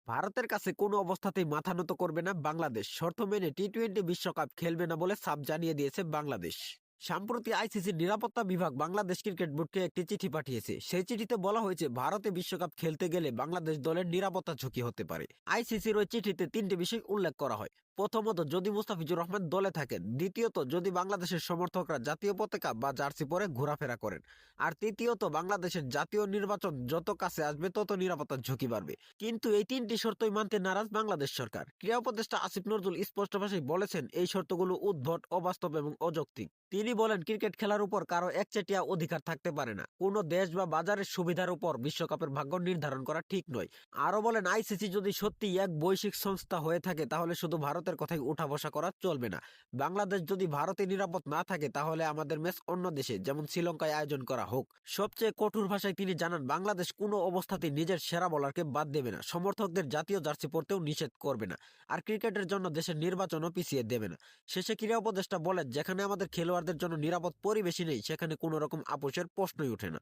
ভারতের কাছে কোনো অবস্থাতেই মাথা নত করবে না বাংলাদেশ। শর্ত মেনে টি-20 বিশ্বকাপ খেলবে না বলে সাফ জানিয়ে দিয়েছে বাংলাদেশ। সম্প্রতি আইসিসির নিরাপত্তা বিভাগ বাংলাদেশ ক্রিকেট বোর্ডকে একটি চিঠি পাঠিয়েছে। সেই চিঠিতে বলা হয়েছে ভারতে বিশ্বকাপ খেলতে গেলে বাংলাদেশ দলের নিরাপত্তা ঝুঁকি হতে পারে। আইসিসির ওই চিঠিতে তিনটি বিষয় উল্লেখ করা হয়। প্রথমত, যদি মুস্তাফিজুর রহমান দলে থাকেন। দ্বিতীয়ত, যদি বাংলাদেশের সমর্থকরা জাতীয় পতাকা বা জার্সি পরে ঘোরাফেরা করেন। আর তৃতীয়ত, বাংলাদেশের জাতীয় নির্বাচন যত কাছে আসবে তত নিরাপত্তার ঝুঁকি বাড়বে। কিন্তু এই তিনটি শর্তই মানতে নারাজ বাংলাদেশ সরকার। ক্রীড়া উপদেষ্টা আসিফ নজরুল স্পষ্ট ভাষায় বলেছেন, এই শর্তগুলো উদ্ভট, অবাস্তব এবং অযৌক্তিক। তিনি বলেন, ক্রিকেট খেলার উপর কারো একচেটিয়া অধিকার থাকতে পারে না। কোনো দেশ বা বাজারের সুবিধার উপর বিশ্বকাপের ভাগ্য নির্ধারণ করা ঠিক নয়। আরো বলেন, আইসিসি যদি সত্যি এক বৈশ্বিক সংস্থা হয়ে থাকে তাহলে শুধু ভারতের কথাই উঠা বসা করা চলবে না। বাংলাদেশ যদি ভারতে নিরাপদ না থাকে তাহলে আমাদের ম্যাচ অন্য দেশে, যেমন শ্রীলঙ্কায় আয়োজন করা হোক। সবচেয়ে কঠোর ভাষায় তিনি জানান, বাংলাদেশ কোনো অবস্থাতেই নিজের সেরা বোলারকে বাদ দেবে না, সমর্থকদের জাতীয় জার্সি পরতেও নিষেধ করবে না, আর ক্রিকেটের জন্য দেশের নির্বাচনও পিছিয়ে দেবে না। শেষে ক্রীড়া উপদেষ্টা বলেন, যেখানে আমাদের খেলোয়াড়দের জন্য নিরাপদ পরিবেশই নেই সেখানে কোনো রকম আপোষের প্রশ্নই ওঠে না।